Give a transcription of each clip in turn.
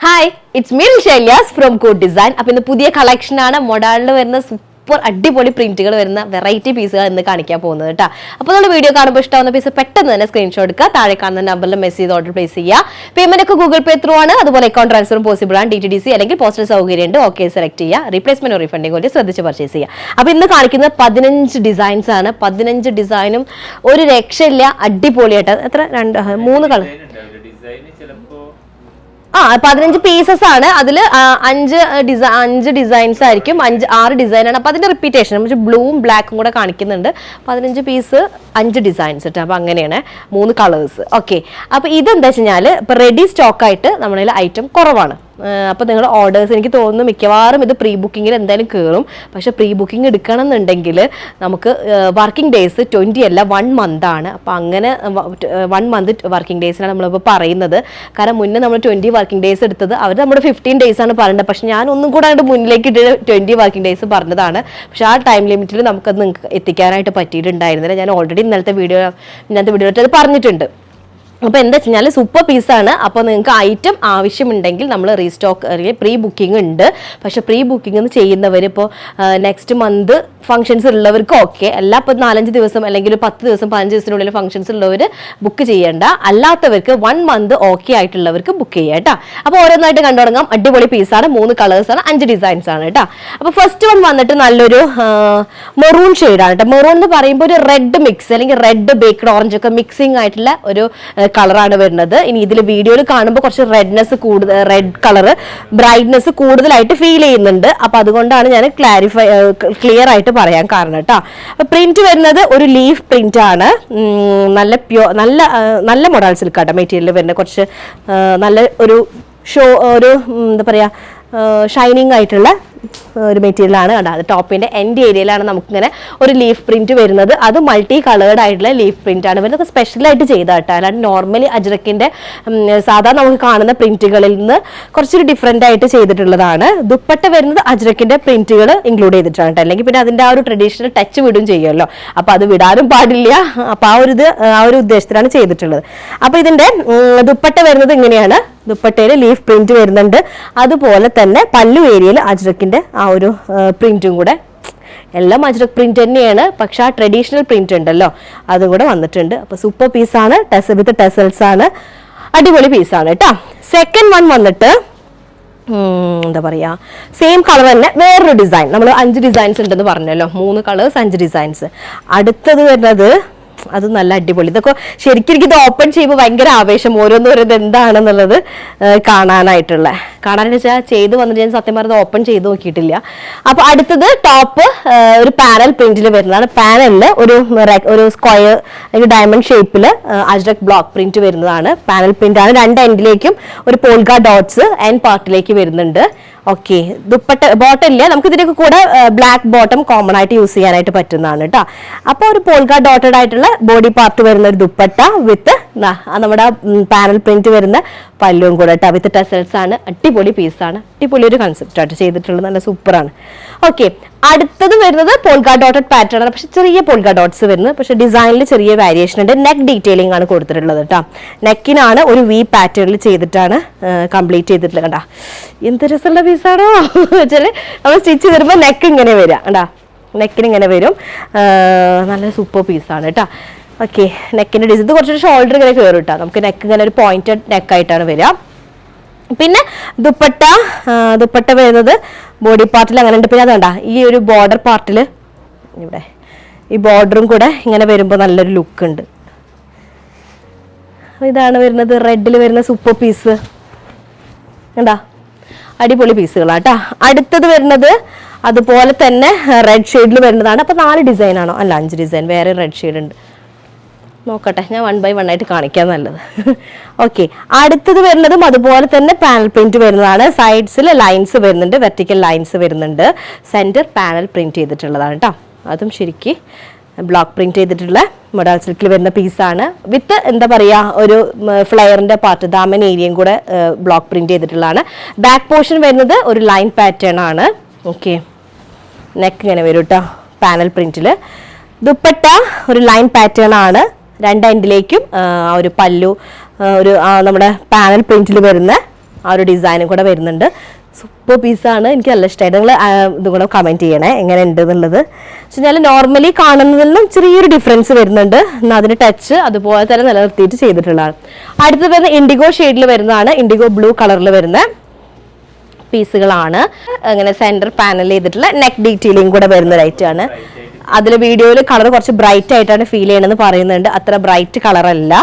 Hi, it's me Shailyas from Code Design. Up in the Pudia collection, model and the super അടിപൊളി പ്രിന്റുകൾ വരുന്ന variety പീസുകൾ ഇന്ന് കാണിക്കാൻ പോകുന്നത് കേട്ടോ. അപ്പോൾ നമ്മുടെ വീഡിയോ കാണുമ്പോൾ ഇഷ്ടമാവുന്ന പീസ് പെട്ടെന്ന് തന്നെ സ്ക്രീൻഷോട്ട് എടുക്കുക, താഴെ കാണുന്ന നമ്പറിൽ മെസ്സേജ് ചെയ്ത് ഓർഡർ പ്ലേസ് ചെയ്യുക. പേയ്മെന്റ് ഒക്കെ ഗൂഗിൾ പേ ത്രൂ ആണ്, അതുപോലെ അക്കൗണ്ട് ട്രാൻസ്ഫറും പോസിബിൾ ആണ്. DTDC അല്ലെങ്കിൽ പോസ്റ്റൽ സൗകര്യം ഉണ്ട്. ഓക്കെ സെലക്ട് ചെയ്യുക, റീപ്ലേസ്മെന്റ് റീഫണ്ടിങ് കൊണ്ട് ശ്രദ്ധിച്ച് പർച്ചേസ് ചെയ്യുക. അപ്പോൾ ഇന്ന് കാണിക്കുന്നത് 15 ഡിസൈൻസ് ആണ്. 15 ഡിസൈനും ഒരു രക്ഷയില്ല, അടിപൊളിയായിട്ട്. എത്ര 3 കളർ 15 പീസസ് ആണ്. അതിൽ 5 ഡിസൈൻസ് ആയിരിക്കും, 6 ഡിസൈൻ ആണ്. അപ്പൊ അതിന്റെ റിപ്പീറ്റേഷൻ നമുക്ക് ബ്ലൂവും ബ്ലാക്കും കൂടെ കാണിക്കുന്നുണ്ട്. 15 പീസ് 5 ഡിസൈൻസ് ഇട്ട്, അപ്പൊ അങ്ങനെയാണ് 3 കളേഴ്സ്. ഓക്കെ, അപ്പൊ ഇതെന്താ വെച്ച് കഴിഞ്ഞാൽ ഇപ്പൊ റെഡി സ്റ്റോക്ക് ആയിട്ട് നമ്മുടെ ഐറ്റം കുറവാണ്. അപ്പോൾ നിങ്ങളുടെ ഓർഡേഴ്സ് എനിക്ക് തോന്നുന്നു മിക്കവാറും ഇത് പ്രീ ബുക്കിങ്ങിൽ എന്തായാലും കയറും. പക്ഷേ പ്രീ ബുക്കിംഗ് എടുക്കണം എന്നുണ്ടെങ്കിൽ നമുക്ക് വർക്കിംഗ് ഡേയ്സ് 20 അല്ല 1 മന്ത് ആണ്. അപ്പോൾ അങ്ങനെ 1 മന്ത് വർക്കിംഗ് ഡേയ്സിനാണ് നമ്മളിപ്പോൾ പറയുന്നത്. കാരണം മുന്നേ നമ്മൾ 20 വർക്കിംഗ് ഡേയ്സ് എടുത്തത് അവർ നമ്മുടെ 15 ഡേയ്സ് ആണ് പറഞ്ഞത്. പക്ഷെ ഞാൻ ഒന്നും കൂടെ അങ്ങോട്ട് മുന്നിലേക്ക് ഇട്ട് 20 വർക്കിംഗ് ഡേയ്സ് പറഞ്ഞതാണ്. പക്ഷെ ആ ടൈം ലിമിറ്റിൽ നമുക്കത് നിങ്ങൾക്ക് എത്തിക്കാനായിട്ട് പറ്റിയിട്ടുണ്ടായിരുന്നില്ല. ഞാൻ ഓൾറെഡി ഇന്നത്തെ വീഡിയോ അത് പറഞ്ഞിട്ടുണ്ട്. അപ്പോൾ എന്താ വെച്ച് കഴിഞ്ഞാൽ സൂപ്പർ പീസാണ്. അപ്പോൾ നിങ്ങൾക്ക് ഐറ്റം ആവശ്യമുണ്ടെങ്കിൽ നമ്മൾ റീസ്റ്റോക്ക് അല്ലെങ്കിൽ പ്രീ ബുക്കിംഗ് ഉണ്ട്. പക്ഷേ പ്രീ ബുക്കിംഗ് ചെയ്യുന്നവർ ഇപ്പോൾ നെക്സ്റ്റ് മന്ത് ഫംഗ്ഷൻസ് ഉള്ളവർക്ക് ഓക്കെ, എല്ലാ ഇപ്പോൾ 4-5 ദിവസം അല്ലെങ്കിൽ 10 ദിവസം 15 ദിവസത്തിനുള്ളിൽ ഫംഗ്ഷൻസ് ഉള്ളവർ ബുക്ക് ചെയ്യേണ്ട. അല്ലാത്തവർക്ക് 1 മന്ത് ഓക്കെ ആയിട്ടുള്ളവർക്ക് ബുക്ക് ചെയ്യാം കേട്ടോ. അപ്പോൾ ഓരോന്നായിട്ട് കണ്ടു തുടങ്ങാം. അടിപൊളി പീസാണ്, 3 കളേഴ്സാണ്, 5 ഡിസൈൻസ് ആണ് കേട്ടോ. അപ്പോൾ ഫസ്റ്റ് വൺ വന്നിട്ട് നല്ലൊരു മെറൂൺ ഷെയ്ഡാണ് കേട്ടോ. മെറൂൺ എന്ന് പറയുമ്പോൾ ഒരു റെഡ് മിക്സ് അല്ലെങ്കിൽ റെഡ് ബേക്ക്ഡ് ഓറഞ്ച് ഒക്കെ മിക്സിംഗ് ആയിട്ടുള്ള ഒരു കളറാണ് വരുന്നത്. ഇനി ഇതിൽ വീഡിയോയിൽ കാണുമ്പോൾ കുറച്ച് റെഡ്നെസ് കൂടുതൽ, റെഡ് കളർ ബ്രൈറ്റ്നെസ് കൂടുതലായിട്ട് ഫീൽ ചെയ്യുന്നുണ്ട്. അപ്പൊ അതുകൊണ്ടാണ് ഞാൻ ക്ലിയർ ആയിട്ട് പറയാൻ കാരണം കേട്ടോ. അപ്പൊ പ്രിന്റ് വരുന്നത് ഒരു ലീഫ് പ്രിന്റ് ആണ്. നല്ല നല്ല മോഡൽ സിൽക്ക് ആട്ടോ മെറ്റീരിയൽ വരുന്നത്. കുറച്ച് നല്ല ഒരു എന്താ പറയാ ഷൈനിങ് ആയിട്ടുള്ള ഒരു മെറ്റീരിയലാണ് കേട്ടോ. അത് ടോപ്പിന്റെ എൻഡ് ഏരിയയിലാണ് നമുക്കിങ്ങനെ ഒരു ലീഫ് പ്രിന്റ് വരുന്നത്. അത് മൾട്ടി കളേർഡ് ആയിട്ടുള്ള ലീഫ് പ്രിന്റ് ആണ് വരുന്നത്. സ്പെഷ്യലായിട്ട് ചെയ്ത കേട്ടോ. അല്ലാണ്ട് നോർമലി അജ്രക്കിന്റെ സാധാരണ നമുക്ക് കാണുന്ന പ്രിന്റുകളിൽ നിന്ന് കുറച്ചൊരു ഡിഫറെന്റ് ആയിട്ട് ചെയ്തിട്ടുള്ളതാണ്. ദുപ്പട്ട വരുന്നത് അജ്രക്കിന്റെ പ്രിന്റുകൾ ഇൻക്ലൂഡ് ചെയ്തിട്ടാണ് കേട്ടോ. അല്ലെങ്കിൽ പിന്നെ അതിന്റെ ആ ഒരു ട്രഡീഷണൽ ടച്ച് വിടും ചെയ്യുമല്ലോ. അപ്പൊ അത് വിടാനും പാടില്ല. അപ്പൊ ആ ഒരു ഉദ്ദേശത്തിലാണ് ചെയ്തിട്ടുള്ളത്. അപ്പൊ ഇതിന്റെ ദുപ്പട്ട വരുന്നത് ഇങ്ങനെയാണ്. ദുപ്പട്ടയിൽ ലീഫ് പ്രിന്റ് വരുന്നുണ്ട്. അതുപോലെ തന്നെ പല്ലു ഏരിയയിൽ അജ്രക്കിന്റെ ആ ഒരു പ്രിന്റും കൂടെ, എല്ലാം അജ്രക് പ്രിന്റ് തന്നെയാണ്. പക്ഷെ ആ ട്രഡീഷണൽ പ്രിന്റ് ഉണ്ടല്ലോ അതും കൂടെ വന്നിട്ടുണ്ട്. അപ്പൊ സൂപ്പർ പീസാണ്, വിത്ത് ടെസൽസ് ആണ്, അടിപൊളി പീസാണ് കേട്ടോ. സെക്കൻഡ് വൺ വന്നിട്ട് എന്താ പറയാ സെയിം കളർ തന്നെ വേറൊരു ഡിസൈൻ. നമ്മൾ 5 ഡിസൈൻസ് ഉണ്ടെന്ന് പറഞ്ഞല്ലോ, 3 കളേഴ്സ് 5 ഡിസൈൻസ്. അടുത്തത് വരുന്നത് അത് നല്ല അടിപൊളി. ഇതൊക്കെ ശരിക്കും ഇത് ഓപ്പൺ ചെയ്യുമ്പോൾ ഭയങ്കര ആവേശം, ഓരോന്നോരോന്ന് എന്താണെന്നുള്ളത് കാണാനായിട്ട് വെച്ചാൽ ചെയ്ത് വന്നിട്ട് ഞാൻ സത്യം പറഞ്ഞത് ഓപ്പൺ ചെയ്ത് നോക്കിയിട്ടില്ല. അപ്പൊ അടുത്തത് ടോപ്പ് ഒരു പാനൽ പ്രിന്റിൽ വരുന്നതാണ്. പാനലിൽ ഒരു സ്ക്വയർ അല്ലെങ്കിൽ ഡയമണ്ട് ഷേപ്പിൽ അജ്രക് ബ്ലോക്ക് പ്രിന്റ് വരുന്നതാണ്. പാനൽ പ്രിന്റ് ആണ്. 2 എൻഡിലേക്കും ഒരു പോൾഗ ഡോട്ട്സ് എൻഡ് പാർട്ടിലേക്ക് വരുന്നുണ്ട്. ഓക്കെ, ദുപ്പട്ട ബോട്ടം ഇല്ല, നമുക്ക് ഇതിനൊക്കെ കൂടെ ബ്ലാക്ക് ബോട്ടം കോമൺ ആയിട്ട് യൂസ് ചെയ്യാനായിട്ട് പറ്റുന്നതാണ് കേട്ടോ. അപ്പൊ ഒരു പോൾഗ ഡോട്ടഡ് ആയിട്ടുള്ള ബോഡി പാർട്ട് വരുന്ന ഒരു ദുപ്പട്ട വിത്ത് നമ്മുടെ പാനൽ പ്രിന്റ് വരുന്ന പല്ലുവും കൂടെ കേട്ടോ, വിത്ത് ടെസൽസ് ആണ്. അടിപൊളി പീസാണ്, അടിപൊളി ഒരു കൺസെപ്റ്റ് ആയിട്ട് ചെയ്തിട്ടുള്ളത്, നല്ല സൂപ്പറാണ്. ഓക്കെ, അടുത്തത് വരുന്നത് പോൾഗ ഡോട്ടഡ് പാറ്റേൺ ആണ്. പക്ഷെ ചെറിയ പോൾഗ ഡോട്ട്സ് വരുന്നത്, പക്ഷെ ഡിസൈനിൽ ചെറിയ വേരിയേഷൻ ഉണ്ട്. നെക്ക് ഡീറ്റെയിലിംഗ് ആണ് കൊടുത്തിട്ടുള്ളത് കേട്ടോ. നെക്കിനാണ് ഒരു വി പാറ്റേണിൽ ചെയ്തിട്ടാണ് കംപ്ലീറ്റ് ചെയ്തിട്ടുള്ളത്. കണ്ടാ എന്ത് രസമുള്ള പീസാണോ വെച്ചാല് നമ്മൾ സ്റ്റിച്ച് ചെയ്തിരുമ്പോൾ നെക്ക് ഇങ്ങനെ വരിക കണ്ടാ, നെക്കിന് ഇങ്ങനെ വരും. നല്ല സൂപ്പർ പീസാണ് കേട്ടോ. ഓക്കെ, നെക്കിന്റെ ഡിസൈൻ ഇത് കുറച്ചൊരു ഷോൾഡർ ഇങ്ങനെ കയറും കേട്ടോ. നമുക്ക് നെക്ക് ഇങ്ങനെ ഒരു പോയിന്റഡ് നെക്കായിട്ടാണ് വരിക. പിന്നെ ദുപ്പട്ട വരുന്നത് ബോഡി പാർട്ടിൽ അങ്ങനെ ഉണ്ട്. പിന്നെ അതുകൊണ്ടാ ഈ ഒരു ബോർഡർ പാർട്ടിൽ ഇവിടെ ഈ ബോർഡറും കൂടെ ഇങ്ങനെ വരുമ്പോൾ നല്ലൊരു ലുക്ക് ഉണ്ട്. ഇതാണ് വരുന്നത് റെഡിൽ വരുന്ന സൂപ്പർ പീസ്. എന്താ അടിപൊളി പീസുകളാട്ടോ. അടുത്തത് വരുന്നത് അതുപോലെ തന്നെ റെഡ് ഷെയ്ഡിൽ വരുന്നതാണ്. അപ്പോൾ 4 ഡിസൈൻ ആണോ? അല്ല 5 ഡിസൈൻ. വേറെ റെഡ് ഷെയ്ഡ് ഉണ്ട്, നോക്കട്ടെ, ഞാൻ 1 ബൈ 1 ആയിട്ട് കാണിക്കാൻ നല്ലത്. ഓക്കെ, അടുത്തത് വരുന്നതും അതുപോലെ തന്നെ പാനൽ പ്രിന്റ് വരുന്നതാണ്. സൈഡ്സിൽ ലൈൻസ് വരുന്നുണ്ട്, വെർട്ടിക്കൽ ലൈൻസ് വരുന്നുണ്ട്. സെന്റർ പാനൽ പ്രിന്റ് ചെയ്തിട്ടുള്ളതാണ് കേട്ടോ. അതും ശരിക്ക് ബ്ലോക്ക് പ്രിന്റ് ചെയ്തിട്ടുള്ള മോഡൽ സിൽക്കിൽ വരുന്ന പീസാണ്. വിത്ത് എന്താ പറയാ ഒരു ഫ്ലെയറിന്റെ പാർട്ട് ദാമൻ ഏരിയയും കൂടെ ബ്ലോക്ക് പ്രിന്റ് ചെയ്തിട്ടുള്ളതാണ്. ബാക്ക് പോർഷൻ വരുന്നത് ഒരു ലൈൻ പാറ്റേൺ ആണ്. ഓക്കെ, നെക്ക് ഇങ്ങനെ വരും കേട്ടോ പാനൽ പ്രിന്റിൽ. ദുപ്പട്ട ഒരു ലൈൻ പാറ്റേൺ ആണ്. 2 എൻഡിലേക്കും ഒരു പല്ലു ഒരു നമ്മുടെ പാനൽ പ്രിന്റിൽ വരുന്ന ആ ഒരു ഡിസൈനും കൂടെ വരുന്നുണ്ട്. സൂപ്പർ പീസാണ്, എനിക്ക് നല്ല ഇഷ്ടമായി. നിങ്ങൾ ഇതും കൂടെ കമൻറ്റ് ചെയ്യണേ എങ്ങനെ ഉണ്ട് എന്നുള്ളത്. പക്ഷെ ഞാൻ നോർമലി കാണുന്നതിൽ നിന്നും ചെറിയൊരു ഡിഫറൻസ് വരുന്നുണ്ട്. എന്നാൽ അതിന് ടച്ച് അതുപോലെ തന്നെ നിലനിർത്തിയിട്ട് ചെയ്തിട്ടുള്ളതാണ്. അടുത്തത് വരുന്ന ഇൻഡിഗോ ഷെയ്ഡിൽ വരുന്നതാണ്, ഇൻഡിഗോ ബ്ലൂ കളറിൽ വരുന്ന പീസുകളാണ്. അങ്ങനെ സെൻറ്റർ പാനൽ ചെയ്തിട്ടുള്ള നെക്ക് ഡീറ്റെയിലിംഗ് കൂടെ വരുന്ന ഒരു ഐറ്റമാണ്. അതിൽ വീഡിയോയിൽ കളർ കുറച്ച് ബ്രൈറ്റ് ആയിട്ടാണ് ഫീൽ ചെയ്യണമെന്ന് പറയുന്നുണ്ട്. അത്ര ബ്രൈറ്റ് കളറല്ല,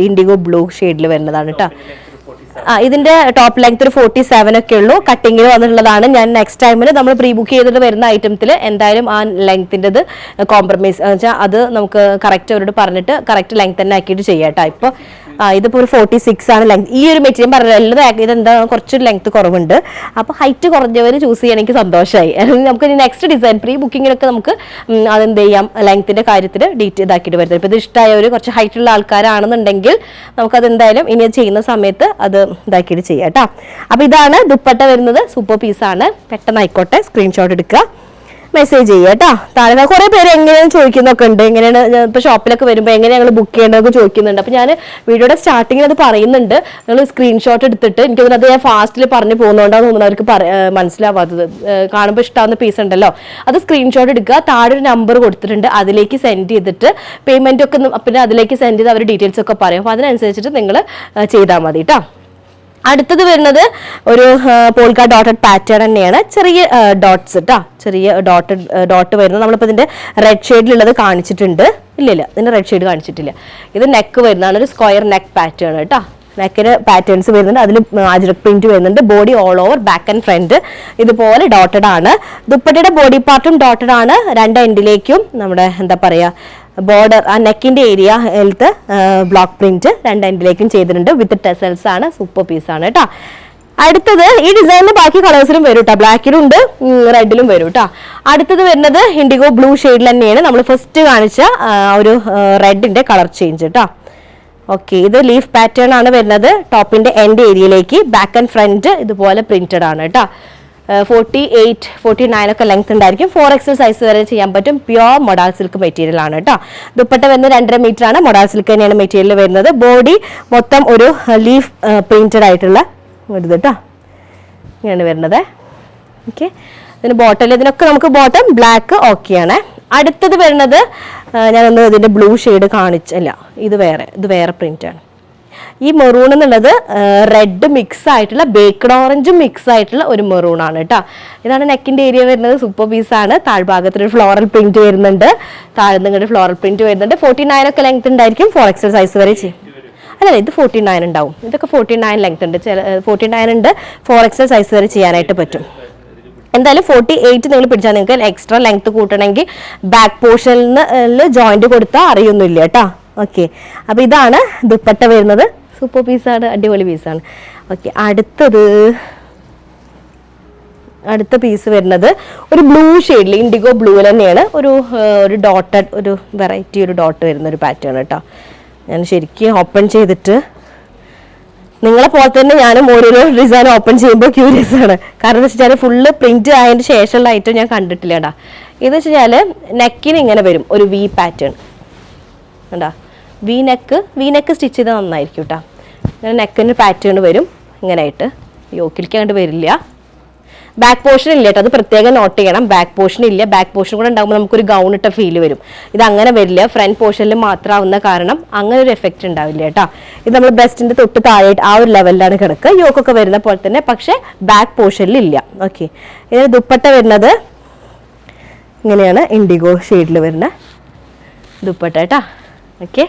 ഇൻഡിഗോ ബ്ലൂ ഷെയ്ഡിൽ വരുന്നതാണ് കേട്ടോ. ഇതിന്റെ ടോപ്പ് ലെങ്ത് ഒരു 47 ഒക്കെ ഉള്ളൂ. കട്ടിങ്ങിൽ വന്നിട്ടുള്ളതാണ്. ഞാൻ നെക്സ്റ്റ് ടൈമിൽ നമ്മൾ പ്രീ ബുക്ക് ചെയ്തിട്ട് വരുന്ന ഐറ്റത്തിൽ എന്തായാലും ആ ലെങ്ത്തിൻ്റെത് കോംപ്രമൈസ് വെച്ചാൽ അത് നമുക്ക് കറക്റ്റ് അവരോട് പറഞ്ഞിട്ട് കറക്റ്റ് ലെങ്ത് തന്നെ ആക്കിയിട്ട് ചെയ്യാം കേട്ടോ. ഇപ്പോൾ ഇതിപ്പോൾ ഒരു 46 ആണ് ലെങ്ത്. ഈ ഒരു മെറ്റീരിയൽ പറഞ്ഞത് ഇതെന്താ കുറച്ചൊരു ലെങ്ത് കുറവുണ്ട്. അപ്പോൾ ഹൈറ്റ് കുറഞ്ഞവർ ചൂസ് ചെയ്യാൻ എനിക്ക് സന്തോഷമായി. അല്ലെങ്കിൽ നമുക്ക് നെക്സ്റ്റ് ഡിസൈൻ പ്രീ ബുക്കിങ്ങിലൊക്കെ നമുക്ക് അതെന്ത് ചെയ്യാം, ലെങ്ത്തിന്റെ കാര്യത്തിൽ ഡീറ്റെയിൽ ഇതാക്കിയിട്ട് വരുന്നത്. ഇപ്പോൾ ഇത് ഇഷ്ടമായവർ കുറച്ച് ഹൈറ്റുള്ള ആൾക്കാരാണെന്നുണ്ടെങ്കിൽ നമുക്കത് എന്തായാലും ഇനി ചെയ്യുന്ന സമയത്ത് അത് ഇതാക്കിയിട്ട് ചെയ്യാം കേട്ടോ. അപ്പോൾ ഇതാണ് ദുപ്പട്ട വരുന്നത്. സൂപ്പർ പീസാണ്. പെട്ടെന്ന് ആയിക്കോട്ടെ, സ്ക്രീൻഷോട്ട് എടുക്കുക, മെസ്സേജ് ചെയ്യുക കേട്ടോ. താഴെ കുറേ പേര് എങ്ങനെയാണ് ചോദിക്കുന്നൊക്കെ ഉണ്ട്. എങ്ങനെയാണ് ഇപ്പോൾ ഷോപ്പിലൊക്കെ വരുമ്പോൾ എങ്ങനെ ഞങ്ങൾ ബുക്ക് ചെയ്യേണ്ടതൊക്കെ ചോദിക്കുന്നുണ്ട്. അപ്പോൾ ഞാൻ വീഡിയോയുടെ സ്റ്റാർട്ടിങ്ങിൽ അത് പറയുന്നുണ്ട്. നിങ്ങൾ സ്ക്രീൻഷോട്ട് എടുത്തിട്ട് എനിക്കതിനകത്ത് ഞാൻ ഫാസ്റ്റിൽ പറഞ്ഞു പോകുന്നതുകൊണ്ടാണ് തോന്നുന്നത് അവർക്ക് മനസ്സിലാവാത്തത്. കാണുമ്പോൾ ഇഷ്ടമാവുന്ന പീസ് ഉണ്ടല്ലോ, അത് സ്ക്രീൻഷോട്ട് എടുക്കുക. താഴെ ഒരു നമ്പർ കൊടുത്തിട്ടുണ്ട്, അതിലേക്ക് സെൻഡ് ചെയ്തിട്ട് പേയ്മെൻ്റ് ഒക്കെ പിന്നെ അതിലേക്ക് സെൻഡ് ചെയ്ത് അവർ ഡീറ്റെയിൽസ് ഒക്കെ പറയും. അപ്പോൾ അതിനനുസരിച്ചിട്ട് നിങ്ങൾ ചെയ്താൽ മതി കേട്ടോ. അടുത്തത് വരുന്നത് ഒരു പോൾക്ക ഡോട്ടഡ് പാറ്റേൺ തന്നെയാണ്. ചെറിയ ഡോട്ട്സ് കേട്ടോ, ചെറിയ ഡോട്ട് വരുന്നത്. നമ്മളിപ്പോൾ ഇതിൻ്റെ റെഡ് ഷെയ്ഡിലുള്ളത് കാണിച്ചിട്ടുണ്ട്. ഇല്ല, ഇതിൻ്റെ റെഡ് ഷെയ്ഡ് കാണിച്ചിട്ടില്ല. ഇത് നെക്ക് വരുന്നതാണ്, ഒരു സ്ക്വയർ നെക്ക് പാറ്റേൺ കേട്ടോ. നെക്കിന് പാറ്റേൺസ് വരുന്നുണ്ട്, അതിൽ അജ്രക് പ്രിന്റ് വരുന്നുണ്ട്. Body all over back and front ഇതുപോലെ ഡോട്ടഡ് ആണ്. ദുപ്പട്ടയുടെ ബോഡി പാർട്ടും ഡോട്ടഡ് ആണ്. രണ്ട് എൻഡിലേക്കും നമ്മുടെ എന്താ പറയുക ബോർഡർ, ആ നെക്കിന്റെ ഏരിയ ഹെൽത്ത് ബ്ലോക്ക് പ്രിന്റ് രണ്ട് എൻഡിലേക്കും ചെയ്തിട്ടുണ്ട്. വിത്ത് ടെസൽസ് ആണ്. സൂപ്പർ പീസാണ് കേട്ടോ. അടുത്തത് ഈ ഡിസൈനിന് ബാക്കി കളേഴ്സിലും വരും കേട്ടോ, ബ്ലാക്കിലും ഉണ്ട്, റെഡിലും വരും കേട്ടോ. അടുത്തത് വരുന്നത് ഇൻഡിഗോ ബ്ലൂ ഷെയ്ഡിൽ തന്നെയാണ്. നമ്മൾ ഫസ്റ്റ് കാണിച്ച ഒരു റെഡിന്റെ കളർ ചേഞ്ച് കേട്ടോ. ഓക്കെ, ഇത് ലീഫ് പാറ്റേൺ ആണ് വരുന്നത്. ടോപ്പിന്റെ എൻഡ് ഏരിയയിലേക്ക് ബാക്ക് ആൻഡ് ഫ്രണ്ട് ഇതുപോലെ പ്രിന്റഡ് ആണ് കേട്ടോ. 48, 49 ഒക്കെ ലെങ്ത് ഉണ്ടായിരിക്കും. 4XL സൈസ് വരെ ചെയ്യാൻ പറ്റും. പ്യോർ മൊഡാൾ സിൽക്ക് മെറ്റീരിയൽ ആണ് കേട്ടോ. ദുപ്പട്ട വരുന്നത് 2.5 മീറ്റർ ആണ്. മൊഡാൾ സിൽക്ക് തന്നെയാണ് മെറ്റീരിയൽ വരുന്നത്. ബോഡി മൊത്തം ഒരു ലീഫ് പ്രിന്റഡ് ആയിട്ടുള്ള ഒരു കേട്ടോ, ഇങ്ങനെയാണ് വരുന്നത്. ഓക്കെ, ഇതിന് ബോട്ടം, ഇതിനൊക്കെ നമുക്ക് ബോട്ടം ബ്ലാക്ക് ഓക്കെയാണ്. അടുത്തത് വരുന്നത് ഞാനൊന്ന് ഇതിൻ്റെ ബ്ലൂ ഷെയ്ഡ് കാണിച്ചല്ല, ഇത് വേറെ പ്രിന്റാണ്. ഈ മെറൂൺ എന്നുള്ളത് റെഡ് മിക്സ് ആയിട്ടുള്ള ബേക്ക്ഡ് ഓറഞ്ചും മിക്സ് ആയിട്ടുള്ള ഒരു മെറൂൺ ആണ് കേട്ടോ. ഇതാണ് നെക്കിന്റെ ഏരിയ വരുന്നത്. സൂപ്പർ പീസാണ്. താഴ്ഭാഗത്തൊരു ഫ്ലോറൽ പ്രിന്റ് വരുന്നുണ്ട്, താഴെ നിങ്ങളുടെ ഫ്ലോറൽ പ്രിന്റ് വരുന്നുണ്ട്. 49 ഒക്കെ ലെങ്ത് ഉണ്ടായിരിക്കും. 4XL സൈസ് വരെ ചെയ്യും. അല്ല, ഇത് 49 ഉണ്ടാവും. ഇതൊക്കെ 49 ലെങ്ത് ഉണ്ട്, 49 ഉണ്ട്. 4XL സൈസ് വരെ ചെയ്യാനായിട്ട് പറ്റും. എന്തായാലും 48 നിങ്ങൾ പിടിച്ചാൽ നിങ്ങൾക്ക് എക്സ്ട്രാ ലെങ്ത് കൂട്ടണമെങ്കിൽ ബാക്ക് പോർഷനിൽ ജോയിന്റ് കൊടുത്താൽ അറിയൊന്നുമില്ല കേട്ടോ. ഓക്കെ, അപ്പോൾ ഇതാണ് ദുപ്പട്ട വരുന്നത്. സൂപ്പർ പീസാണ്, അടിപൊളി പീസാണ്. ഓക്കെ, അടുത്ത പീസ് വരുന്നത് ഒരു ബ്ലൂ ഷെയ്ഡിൽ, ഇൻഡിഗോ ബ്ലൂ തന്നെയാണ്. ഒരു ഡോട്ടഡ്, ഒരു വെറൈറ്റി ഒരു ഡോട്ട് വരുന്ന ഒരു പാറ്റേൺ കേട്ടോ. ഞാൻ ശരിക്കും ഓപ്പൺ ചെയ്തിട്ട് നിങ്ങളെ പോലെ തന്നെ ഞാനും ഓരോരോ ഡിസൈൻ ഓപ്പൺ ചെയ്യുമ്പോൾ ക്യൂരിയസ് ആണ്. കാരണം എന്താ വെച്ചാൽ ഫുള്ള് പ്രിന്റ് ആയതിന് ശേഷമുള്ള ഐറ്റം ഞാൻ കണ്ടിട്ടില്ല കേട്ടോ. ഇത് വെച്ചാൽ നെക്കിന് ഇങ്ങനെ വരും ഒരു വി പാറ്റേൺ കേട്ടോ. വി നെക്ക് സ്റ്റിച്ച് ചെയ്താൽ നന്നായിരിക്കും കേട്ടോ. നെക്കിന് പാറ്റേൺ വരും ഇങ്ങനെയായിട്ട്. യോക്കിലേക്ക് അങ്ങോട്ട് വരില്ല. ബാക്ക് പോർഷൻ ഇല്ല കേട്ടോ, അത് പ്രത്യേകം നോട്ട് ചെയ്യണം. ബാക്ക് പോർഷൻ ഇല്ല. ബാക്ക് പോർഷൻ കൂടെ ഉണ്ടാകുമ്പോൾ നമുക്കൊരു ഗൗൺ ഇട്ട ഫീല് വരും. ഇത് അങ്ങനെ വരില്ല. ഫ്രണ്ട് പോർഷനിൽ മാത്രമാവുന്ന കാരണം അങ്ങനെ ഒരു എഫക്റ്റ് ഉണ്ടാവില്ല കേട്ടോ. ഇത് നമ്മൾ ബ്രസ്റ്റിന്റെ തൊട്ട് താഴെയായിട്ട് ആ ഒരു ലെവലിലാണ് കിടക്കുക. യോക്കൊക്കെ വരുന്ന പോലെ തന്നെ, പക്ഷെ ബാക്ക് പോർഷനിൽ ഇല്ല. ഓക്കെ, ഇതിന് ദുപ്പട്ട വരുന്നത് ഇങ്ങനെയാണ്, ഇൻഡിഗോ ഷെയ്ഡിൽ വരുന്ന ദുപ്പട്ട കേട്ടോ. ഓക്കെ,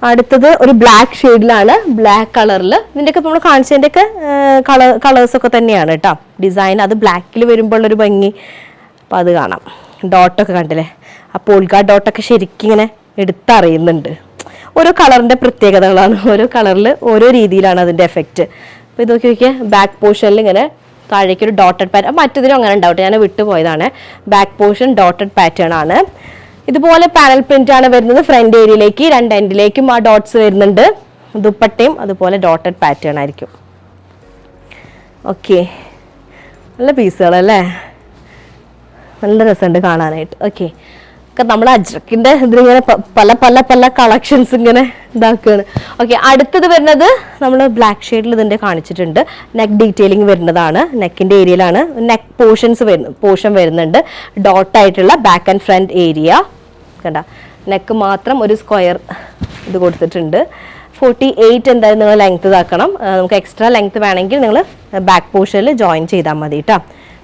അടുത്തത് ഒരു ബ്ലാക്ക് ഷെയ്ഡിലാണ്, ബ്ലാക്ക് കളറിൽ. ഇതിൻ്റെയൊക്കെ നമ്മൾ കാണിച്ചതിൻ്റെയൊക്കെ കളേഴ്സൊക്കെ തന്നെയാണ് കേട്ടോ. ഡിസൈൻ അത് ബ്ലാക്കിൽ വരുമ്പോൾ ഒരു ഭംഗി, അപ്പോൾ അത് കാണാം. ഡോട്ടൊക്കെ കണ്ടില്ലേ, ആ പോൾക്ക ഡോട്ടൊക്കെ ശരിക്കും ഇങ്ങനെ എടുത്തറിയുന്നുണ്ട്. ഓരോ കളറിൻ്റെ പ്രത്യേകതകളാണ്. ഓരോ കളറിൽ ഓരോ രീതിയിലാണ് അതിൻ്റെ എഫക്റ്റ്. അപ്പോൾ ഇത് നോക്കിയാൽ ബാക്ക് പോർഷനിൽ ഇങ്ങനെ താഴേക്കൊരു ഡോട്ടഡ് പാറ്റേൺ, മറ്റതിനും അങ്ങനെ ഉണ്ടാവട്ടെ, ഞാൻ വിട്ടുപോയതാണ്. ബാക്ക് പോർഷൻ ഡോട്ടഡ് പാറ്റേൺ ആണ്. ഇതുപോലെ പാനൽ പ്രിന്റ് ആണ് വരുന്നത്. ഫ്രണ്ട് ഏരിയയിലേക്ക് രണ്ട് എൻഡിലേക്കും ആ ഡോട്ട്സ് വരുന്നുണ്ട്. ദുപ്പട്ടയും അതുപോലെ ഡോട്ടഡ് പാറ്റേൺ ആയിരിക്കും. ഓക്കെ, നല്ല പീസുകളല്ലേ, നല്ല രസമുണ്ട് കാണാനായിട്ട്. ഓക്കെ, ഒക്കെ നമ്മൾ അജ്രക്കിന്റെ ഇതിലിങ്ങനെ പല പല പല കളക്ഷൻസ് ഇങ്ങനെ ഇതാക്കുകയാണ്. ഓക്കെ, അടുത്തത് വരുന്നത് നമ്മൾ ബ്ലാക്ക് ഷെയ്ഡിൽ ഇതിന്റെ കാണിച്ചിട്ടുണ്ട്. നെക്ക് ഡീറ്റെയിലിംഗ് വരുന്നതാണ്. നെക്കിന്റെ ഏരിയയിലാണ് നെക്ക് പോർഷൻ വരുന്നുണ്ട്. ഡോട്ട് ആയിട്ടുള്ള ബാക്ക് ആൻഡ് ഫ്രണ്ട് ഏരിയ കണ്ട. നെക്ക് മാത്രം ഒരു സ്ക്വയർ ഇത് കൊടുത്തിട്ടുണ്ട്. 48 എന്തായാലും നിങ്ങൾ ലെങ്ത് ഇതാക്കണം. നമുക്ക് എക്സ്ട്രാ ലെങ്ത് വേണമെങ്കിൽ നിങ്ങൾ ബാക്ക് പോർഷനിൽ ജോയിൻ ചെയ്താൽ മതി കേട്ടോ.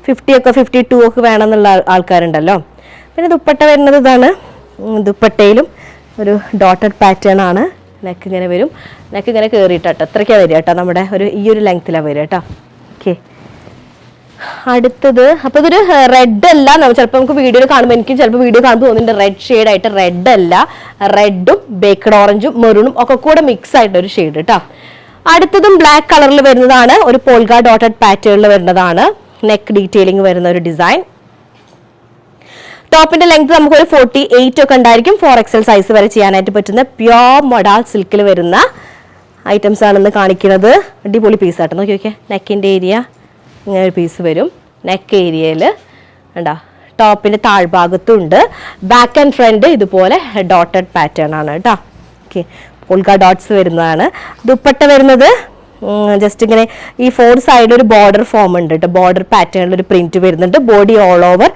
50 ഒക്കെ 52 ഒക്കെ വേണമെന്നുള്ള ആൾക്കാരുണ്ടല്ലോ. പിന്നെ ദുപ്പട്ട വരുന്നത് ഇതാണ്. ദുപ്പട്ടയിലും ഒരു ഡോട്ടഡ് പാറ്റേൺ ആണ്. നെക്ക് ഇങ്ങനെ വരും. നെക്ക് ഇങ്ങനെ കയറിയിട്ടോ അത്രയ്ക്കാണ് വരിക കേട്ടോ. നമ്മുടെ ഈ ഒരു ലെങ്ത്തിലാണ് വരിക കേട്ടോ. ഓക്കെ, അടുത്തത് അപ്പോൾ ഇതൊരു റെഡ് അല്ല. ചിലപ്പോൾ നമുക്ക് വീഡിയോയിൽ കാണുമ്പോൾ എനിക്ക് ചിലപ്പോൾ വീഡിയോ കാണുമ്പോൾ തോന്നുന്നുണ്ട് റെഡ് ഷെയ്ഡായിട്ട്. റെഡ് അല്ല, റെഡും ബേക്കഡ് ഓറഞ്ചും മെറൂണും ഒക്കെ കൂടെ മിക്സ് ആയിട്ട് ഒരു ഷെയ്ഡ് കേട്ടോ. അടുത്തതും ബ്ലാക്ക് കളറിൽ വരുന്നതാണ്. ഒരു പോൾഗ ഡോട്ടഡ് പാറ്റേണിൽ വരുന്നതാണ്. നെക്ക് ഡീറ്റെയിലിംഗ് വരുന്ന ഒരു ഡിസൈൻ. ടോപ്പിന്റെ ലെങ്ത് നമുക്കൊരു 48 ഒക്കെ ഉണ്ടായിരിക്കും. 4XL സൈസ് വരെ ചെയ്യാനായിട്ട് പറ്റുന്ന പ്യോർ മൊഡാൾ സിൽക്കിൽ വരുന്ന ഐറ്റംസ് ആണെന്ന് കാണിക്കുന്നത്. അടിപൊളി പീസായിട്ട് നോക്കി നോക്കിയാൽ. നെക്കിന്റെ ഏരിയ ഇങ്ങനെ ഒരു പീസ് വരും. നെക്ക് ഏരിയയിൽ ഉണ്ടാ ടോപ്പിന്റെ താഴ്ഭാഗത്തും ഉണ്ട്. ബാക്ക് ആൻഡ് ഫ്രണ്ട് ഇതുപോലെ ഡോട്ടഡ് പാറ്റേൺ ആണ് കേട്ടോ. ഓക്കെ, പോൾക്ക ഡോട്ട്സ് വരുന്നതാണ്. ദുപ്പട്ട വരുന്നത് ജസ്റ്റ് ഇങ്ങനെ ഈ 4 സൈഡ് ഒരു ബോർഡർ ഫോം ഉണ്ട് കേട്ടോ. ബോർഡർ പാറ്റേണിൽ ഒരു പ്രിന്റ് വരുന്നുണ്ട്. ബോഡി ഓൾ ഓവർ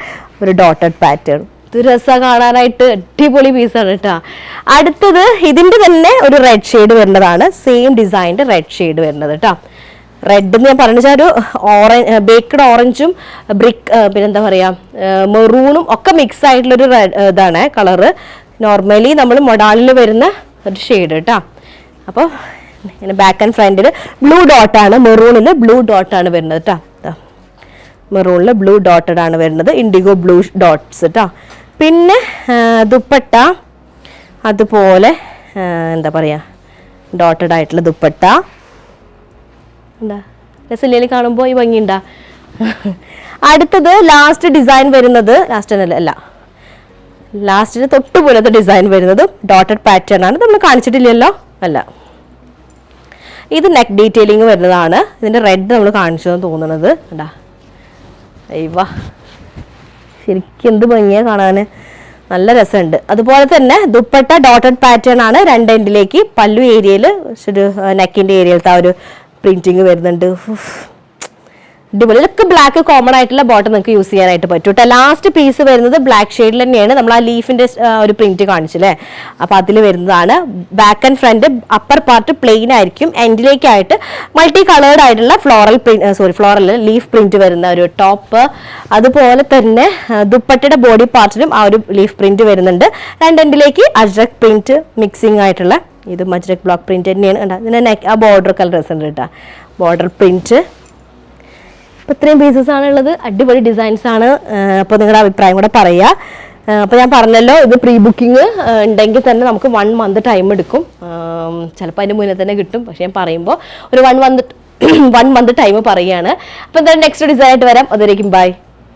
ഒരു ഡോട്ടഡ് പാറ്റേൺ. ഇത് രസം കാണാനായിട്ട് അടിപൊളി പീസാണ് കേട്ടോ. അടുത്തത് ഇതിന്റെ തന്നെ ഒരു റെഡ് ഷെയ്ഡ് വരുന്നതാണ്. സെയിം ഡിസൈനിന്റെ റെഡ് ഷെയ്ഡ് വരുന്നത് കേട്ടോ. റെഡ് എന്ന് ഞാൻ പറഞ്ഞു വെച്ചാൽ ഒരു ബേക്കഡ് ഓറഞ്ചും പിന്നെന്താ പറയുക മെറൂണും ഒക്കെ മിക്സ് ആയിട്ടുള്ളൊരു ഇതാണ് കളറ്. നോർമലി നമ്മൾ മൊഡാളിൽ വരുന്ന ഒരു ഷെയ്ഡ് കേട്ടോ. അപ്പോൾ ഇങ്ങനെ ബാക്ക് ആൻഡ് ഫ്രണ്ടിൽ ബ്ലൂ ഡോട്ടാണ്. മെറൂണിൽ ബ്ലൂ ഡോട്ടാണ് വരുന്നത് കേട്ടോ. മെറൂണിൽ ബ്ലൂ ഡോട്ടഡ് ആണ് വരുന്നത്. ഇൻഡിഗോ ബ്ലൂ ഡോട്ട്സ് കേട്ടോ. പിന്നെ ദുപ്പട്ട അതുപോലെ എന്താ പറയുക ഡോട്ടഡ് ആയിട്ടുള്ള ദുപ്പട്ട. എന്താ രസല്ലേല് കാണുമ്പോൾ ഈ ഭംഗിയുണ്ടാ. അടുത്തത് ലാസ്റ്റ് ഡിസൈൻ വരുന്നത് ലാസ്റ്റിന് തൊട്ട് പോലത്തെ ഡിസൈൻ വരുന്നത് ഡോട്ടഡ് പാറ്റേൺ ആണ്. നമ്മൾ കാണിച്ചിട്ടില്ലല്ലോ. അല്ല, ഇത് നെക്ക് ഡീറ്റെയിലിംഗ് വരുന്നതാണ്. ഇതിന്റെ റെഡ് നമ്മൾ കാണിച്ചതെന്ന് തോന്നുന്നത്. എന്താ അയ്യവാ, ശരിക്കും എന്ത് ഭംഗിയാ കാണാൻ. നല്ല രസമുണ്ട്. അതുപോലെ തന്നെ ദുപ്പട്ട ഡോട്ടഡ് പാറ്റേൺ ആണ്. 2 എൻഡിലേക്ക് പല്ലു ഏരിയയിൽ ഒരു നെക്കിന്റെ ഏരിയയിലത്തെ ആ ഒരു പ്രിന്റിങ് വരുന്നുണ്ട്. അടിപൊളി. ഇതൊക്കെ ബ്ലാക്ക് കോമൺ ആയിട്ടുള്ള ബോട്ടം നിങ്ങൾക്ക് യൂസ് ചെയ്യാനായിട്ട് പറ്റും കേട്ടോ. ലാസ്റ്റ് പീസ് വരുന്നത് ബ്ലാക്ക് ഷെയ്ഡിൽ തന്നെയാണ്. നമ്മൾ ആ ലീഫിന്റെ ഒരു പ്രിന്റ് കാണിച്ചില്ലേ, അപ്പൊ അതിൽ വരുന്നതാണ്. Back and front upper part plain ആയിരിക്കും. എൻഡിലേക്കായിട്ട് മൾട്ടി കളേർഡ് ആയിട്ടുള്ള ഫ്ലോറൽ ലീഫ് പ്രിന്റ് വരുന്ന ഒരു ടോപ്പ്. അതുപോലെ തന്നെ ദുപ്പട്ടയുടെ ബോഡി പാർട്ടിലും ആ ഒരു ലീഫ് പ്രിന്റ് വരുന്നുണ്ട്. 2 എൻഡിലേക്ക് അജ്രക് പ്രിന്റ് മിക്സിംഗ് ആയിട്ടുള്ള ഇത് അജ്രക് ബ്ലോക്ക് പ്രിന്റ് തന്നെയാണ്. ഇതിന്റെ ആ ബോർഡർ കളർ രസമുണ്ട് കേട്ടോ. Border print. അപ്പോൾ ഇത്രയും പീസസ് ആണ് ഉള്ളത്. അടിപൊളി ഡിസൈൻസ് ആണ്. അപ്പോൾ നിങ്ങളുടെ അഭിപ്രായം കൂടെ പറയുക. അപ്പോൾ ഞാൻ പറഞ്ഞല്ലോ, ഇത് പ്രീ ബുക്കിംഗ് ഉണ്ടെങ്കിൽ തന്നെ നമുക്ക് 1 മന്ത് ടൈം എടുക്കും. ചിലപ്പോൾ അതിന് മുന്നേ തന്നെ കിട്ടും. പക്ഷേ ഞാൻ പറയുമ്പോൾ ഒരു 1 മന്ത് ടൈം പറയുകയാണ്. അപ്പോൾ എന്തായാലും നെക്സ്റ്റ് ഡിസൈൻ ആയിട്ട് വരാം. അതുവരേക്കും ബൈ.